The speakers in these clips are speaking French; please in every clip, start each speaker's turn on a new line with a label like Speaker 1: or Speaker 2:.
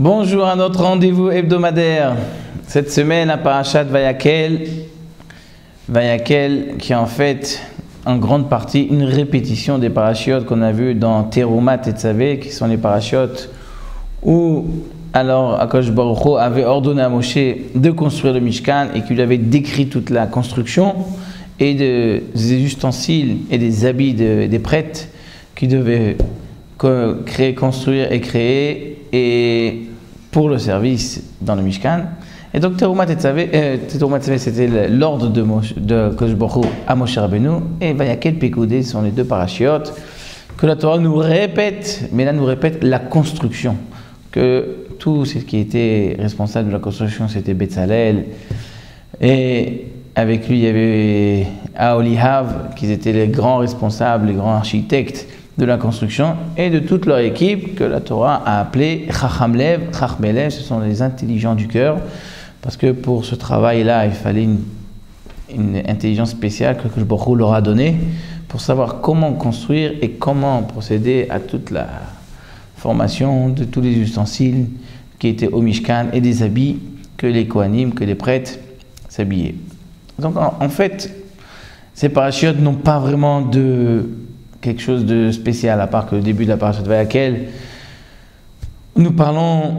Speaker 1: Bonjour à notre rendez-vous hebdomadaire. Cette semaine, la parashat Vayakel qui est en fait en grande partie une répétition des parachiotes qu'on a vues dans Terumat et Tzavé, qui sont les parachiotes où alors Akadosh Baruch Hu avait ordonné à Moshe de construire le Mishkan et qu'il lui avait décrit toute la construction et des ustensiles et des habits des prêtres qui devaient construire et créer et pour le service dans le Mishkan. Et donc Terumat et Tzavé, c'était l'ordre de Akadosh Baruch Hu à Moshe Rabbeinu, et Vayakel Pekoudé sont les deux parachiotes que la Torah nous répète, mais là nous répète la construction, que tout ce qui était responsable de la construction c'était Betzalel, et avec lui il y avait Aholiav qui étaient les grands responsables, les grands architectes de la construction, et de toute leur équipe que la Torah a appelé Chachamlev, Chachmelev, ce sont les intelligents du cœur, parce que pour ce travail-là, il fallait une intelligence spéciale que le Baruch Hu leur a donnée pour savoir comment construire et comment procéder à toute la formation de tous les ustensiles qui étaient au Mishkan et des habits que les Kohanim, que les prêtres s'habillaient. Donc en fait, ces parachutes n'ont pas vraiment quelque chose de spécial, à part que le début de la parashat Vayakel, nous parlons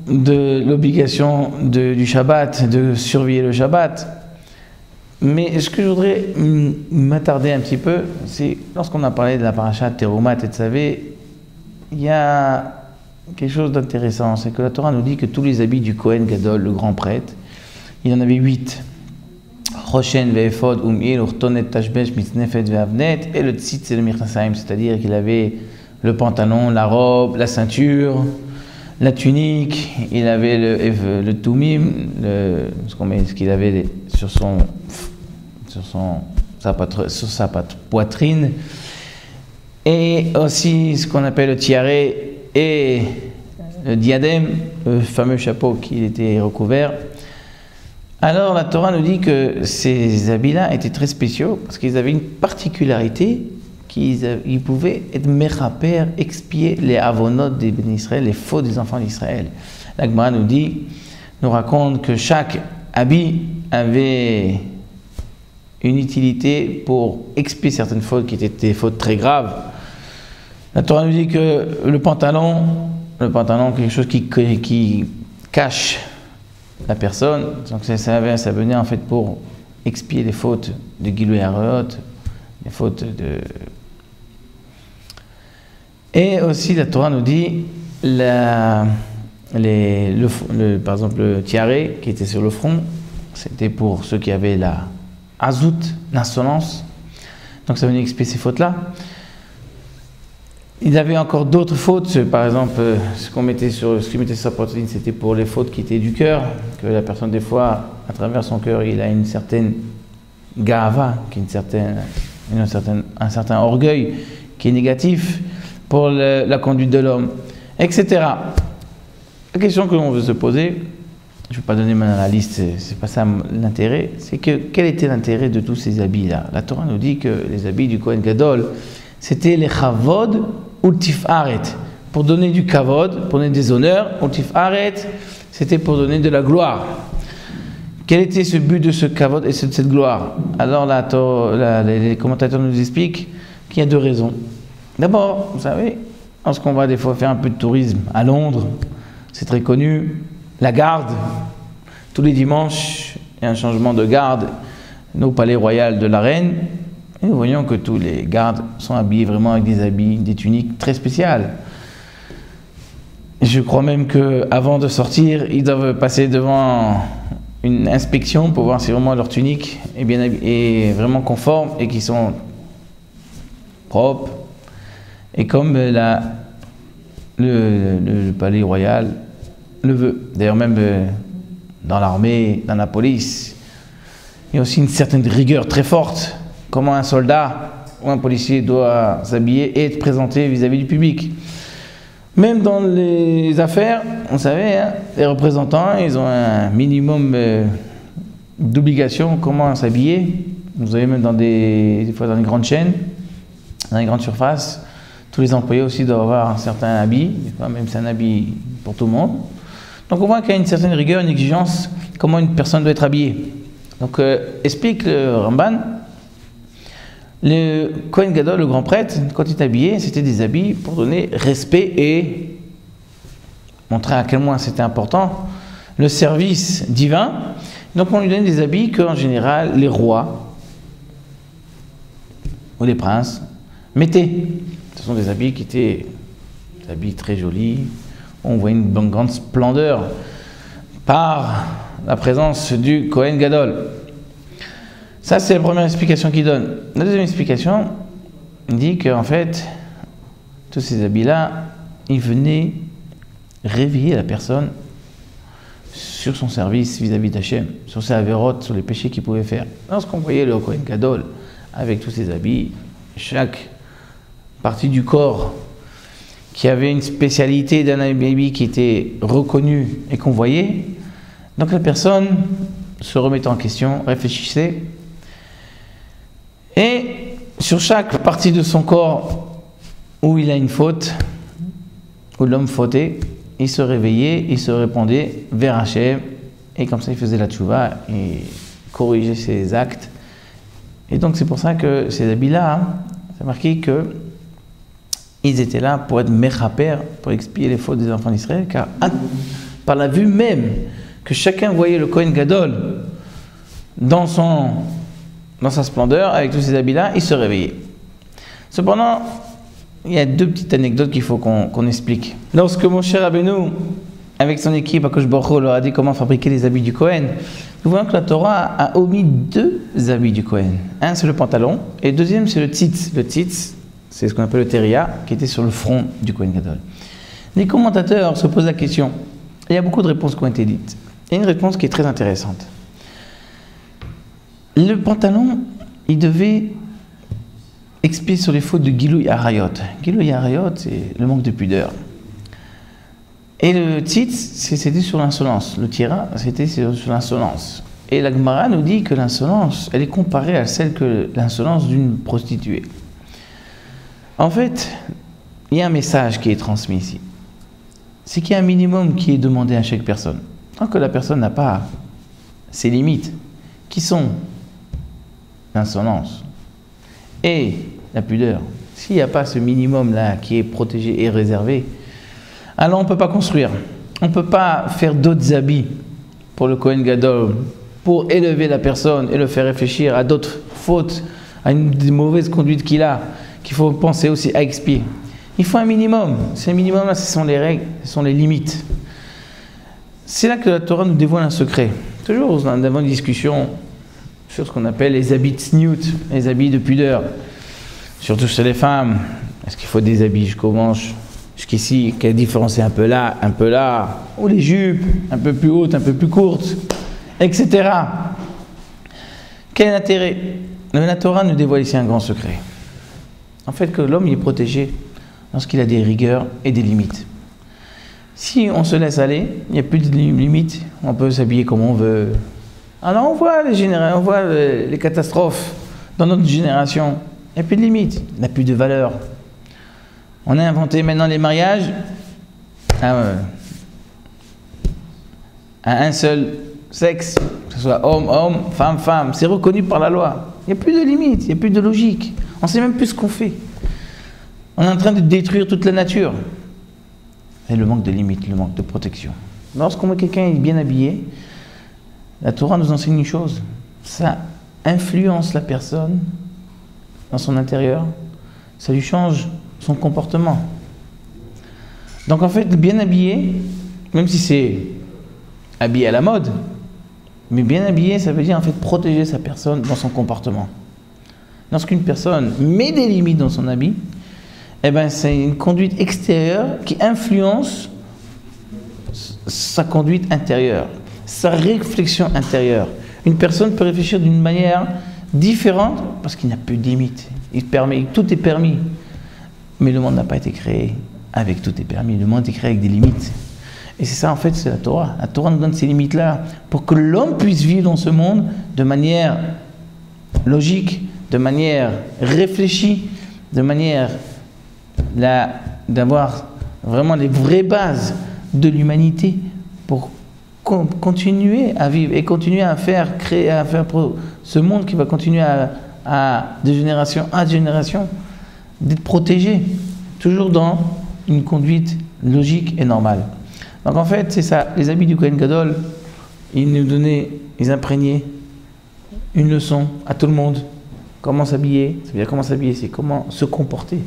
Speaker 1: de l'obligation du Shabbat, de surveiller le Shabbat. Mais ce que je voudrais m'attarder un petit peu, c'est lorsqu'on a parlé de la parashat Terumat et Tzavé, il y a quelque chose d'intéressant, c'est que la Torah nous dit que tous les habits du Kohen Gadol, le grand prêtre, il y en avait 8. Roshen ve'ephod um'il urtonet tashbesh mitznefet ve'avnet, et le tzitz c'est le mirnasaim, c'est-à-dire qu'il avait le pantalon, la robe, la ceinture, la tunique, il avait le tumim, ce qu'il avait sur sa poitrine, et aussi ce qu'on appelle le tiaré et le diadème, le fameux chapeau qui était recouvert. Alors la Torah nous dit que ces habits-là étaient très spéciaux parce qu'ils avaient une particularité, qu'ils pouvaient être mechaper, expier les avonot des bénis Israël, les fautes des enfants d'Israël. La Gemara nous raconte que chaque habit avait une utilité pour expier certaines fautes qui étaient des fautes très graves. La Torah nous dit que le pantalon, quelque chose qui cache la personne, donc ça venait en fait pour expier les fautes de Gilui Arayot, les fautes de... Et aussi la Torah nous dit, par exemple le tiaré qui était sur le front, c'était pour ceux qui avaient la azout, l'insolence, donc ça venait expier ces fautes-là. Il y avait encore d'autres fautes, par exemple, ce qu'il mettait sur sa poitrine, c'était pour les fautes qui étaient du cœur, que la personne, des fois, à travers son cœur, il a une certaine gava, qui est un certain orgueil qui est négatif pour la conduite de l'homme, etc. La question que l'on veut se poser, je ne vais pas donner maintenant la liste, c'est pas ça l'intérêt, c'est que quel était l'intérêt de tous ces habits-là? La Torah nous dit que les habits du Kohen Gadol, c'était les chavod ou tifaret, pour donner du kavod, pour donner des honneurs, ou tifaret, c'était pour donner de la gloire. Quel était ce but de ce kavod et de cette gloire? Alors les commentateurs nous expliquent qu'il y a deux raisons. D'abord, vous savez, lorsqu'on va des fois faire un peu de tourisme à Londres, c'est très connu, la garde, tous les dimanches, il y a un changement de garde au palais royal de la reine. Et nous voyons que tous les gardes sont habillés vraiment avec des habits, des tuniques très spéciales. Je crois même qu'avant de sortir, ils doivent passer devant une inspection pour voir si vraiment leur tunique est vraiment conforme et qu'ils sont propres. Et comme le palais royal le veut. D'ailleurs même dans l'armée, dans la police, il y a aussi une certaine rigueur très forte. Comment un soldat ou un policier doit s'habiller et être présenté vis-à-vis du public. Même dans les affaires, vous savez, hein, les représentants, ils ont un minimum d'obligations, comment s'habiller. Vous avez même des fois dans les grandes chaînes, dans les grandes surfaces, tous les employés aussi doivent avoir un certain habit, des fois même c'est un habit pour tout le monde. Donc on voit qu'il y a une certaine rigueur, une exigence, comment une personne doit être habillée. Donc explique le Ramban, le Kohen Gadol, le grand prêtre, quand il est habillé, c'était des habits pour donner respect et montrer à quel point c'était important le service divin. Donc on lui donne des habits qu'en général les rois ou les princes mettaient. Ce sont des habits qui étaient des habits très jolis, on voit une grande splendeur par la présence du Kohen Gadol. Ça, c'est la première explication qu'il donne. La deuxième explication dit qu'en fait, tous ces habits-là, ils venaient réveiller la personne sur son service vis-à-vis d'Hachem, sur ses avérotes, sur les péchés qu'il pouvait faire. Lorsqu'on voyait le Kohen Gadol avec tous ses habits, chaque partie du corps qui avait une spécialité d'un habit qui était reconnue et qu'on voyait, donc la personne se remettait en question, réfléchissait, et sur chaque partie de son corps où il a une faute, où l'homme fautait, il se réveillait, il se répondait vers Hachem, et comme ça il faisait la tchouva, et corrigeait ses actes. Et donc c'est pour ça que ces habits-là, c'est marqué que ils étaient là pour être mechaper, pour expier les fautes des enfants d'Israël, car par la vue même que chacun voyait le Kohen Gadol dans sa splendeur, avec tous ces habits-là, il se réveillait. Cependant, il y a deux petites anecdotes qu'il faut qu'on explique. Lorsque mon cher Rabbeinu, avec son équipe, Akadosh Baruch Hu, leur a dit comment fabriquer les habits du Kohen, nous voyons que la Torah a omis deux habits du Kohen. Un, c'est le pantalon, et le deuxième, c'est le tzitz. Le tzitz, c'est ce qu'on appelle le teria, qui était sur le front du Kohen Gadol. Les commentateurs se posent la question, il y a beaucoup de réponses qui ont été dites. Il y a une réponse qui est très intéressante. Le pantalon, il devait expier sur les fautes de Gilui Arayot. Gilui Arayot, c'est le manque de pudeur. Et le tzitz, c'était sur l'insolence. Le tira, c'était sur l'insolence. Et la Gemara nous dit que l'insolence, elle est comparée à celle que l'insolence d'une prostituée. En fait, il y a un message qui est transmis ici. C'est qu'il y a un minimum qui est demandé à chaque personne. Tant que la personne n'a pas ses limites, qui sont l'insolence et la pudeur, s'il n'y a pas ce minimum-là qui est protégé et réservé, alors on ne peut pas construire. On ne peut pas faire d'autres habits pour le Kohen Gadol, pour élever la personne et le faire réfléchir à d'autres fautes, à une mauvaise conduite qu'il a, qu'il faut penser aussi à expier. Il faut un minimum. Ces minimums-là, ce sont les règles, ce sont les limites. C'est là que la Torah nous dévoile un secret. Toujours, nous avons une discussion sur ce qu'on appelle les habits de tzniut, les habits de pudeur. Surtout chez les femmes. Est-ce qu'il faut des habits jusqu'aux manches, jusqu'ici, quelle différence est un peu là, ou les jupes, un peu plus hautes, un peu plus courtes, etc. Quel est l'intérêt? La Torah nous dévoile ici un grand secret. En fait, que l'homme est protégé lorsqu'il a des rigueurs et des limites. Si on se laisse aller, il n'y a plus de limites, on peut s'habiller comme on veut. Alors on voit les catastrophes dans notre génération. Il n'y a plus de limites, il n'y a plus de valeur. On a inventé maintenant les mariages à un seul sexe, que ce soit homme, femme. C'est reconnu par la loi. Il n'y a plus de limites, il n'y a plus de logique. On ne sait même plus ce qu'on fait. On est en train de détruire toute la nature. Et le manque de limites, le manque de protection. Lorsqu'on voit quelqu'un bien habillé, la Torah nous enseigne une chose. Ça influence la personne dans son intérieur. Ça lui change son comportement. Donc en fait, bien habillé, même si c'est habillé à la mode, mais bien habillé, ça veut dire en fait protéger sa personne dans son comportement. Lorsqu'une personne met des limites dans son habit, eh ben, c'est une conduite extérieure qui influence sa conduite intérieure, sa réflexion intérieure. Une personne peut réfléchir d'une manière différente parce qu'il n'y a plus de limites. Tout est permis. Mais le monde n'a pas été créé avec tout est permis. Le monde est créé avec des limites. Et c'est ça en fait, c'est la Torah. La Torah nous donne ces limites-là pour que l'homme puisse vivre dans ce monde de manière logique, de manière réfléchie, de manière d'avoir vraiment les vraies bases de l'humanité pour continuer à vivre et continuer à créer ce monde qui va continuer de génération à génération, d'être protégé, toujours dans une conduite logique et normale. Donc en fait, c'est ça, les habits du Kohen Gadol, ils imprégnaient une leçon à tout le monde. Comment s'habiller, ça veut dire comment s'habiller, c'est comment se comporter.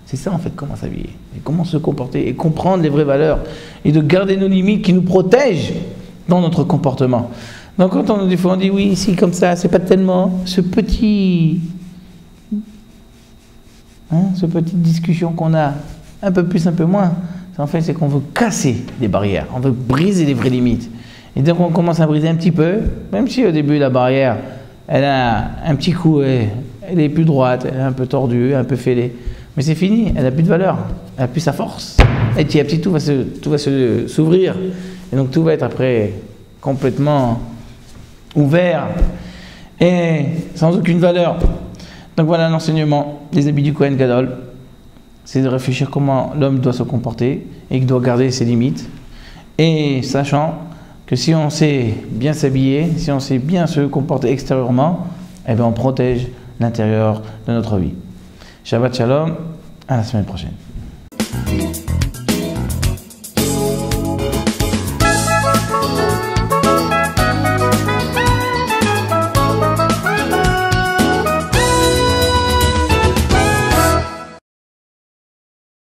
Speaker 1: C'est ça en fait, comment s'habiller. Et comment se comporter et comprendre les vraies valeurs et de garder nos limites qui nous protègent dans notre comportement. Donc quand on, des fois on dit oui, ici comme ça, c'est pas tellement ce petite discussion qu'on a, un peu plus, un peu moins, en fait c'est qu'on veut casser des barrières, on veut briser les vraies limites. Et donc on commence à briser un petit peu, même si au début la barrière, elle a un petit coup, elle est plus droite, elle est un peu tordue, un peu fêlée. Mais c'est fini, elle n'a plus de valeur, elle n'a plus sa force. Et petit à petit, tout va s'ouvrir. Et donc tout va être après complètement ouvert et sans aucune valeur. Donc voilà l'enseignement des habits du Kohen Gadol. C'est de réfléchir comment l'homme doit se comporter et qu'il doit garder ses limites. Et sachant que si on sait bien s'habiller, si on sait bien se comporter extérieurement, eh bien on protège l'intérieur de notre vie. Shabbat Shalom, à la semaine prochaine.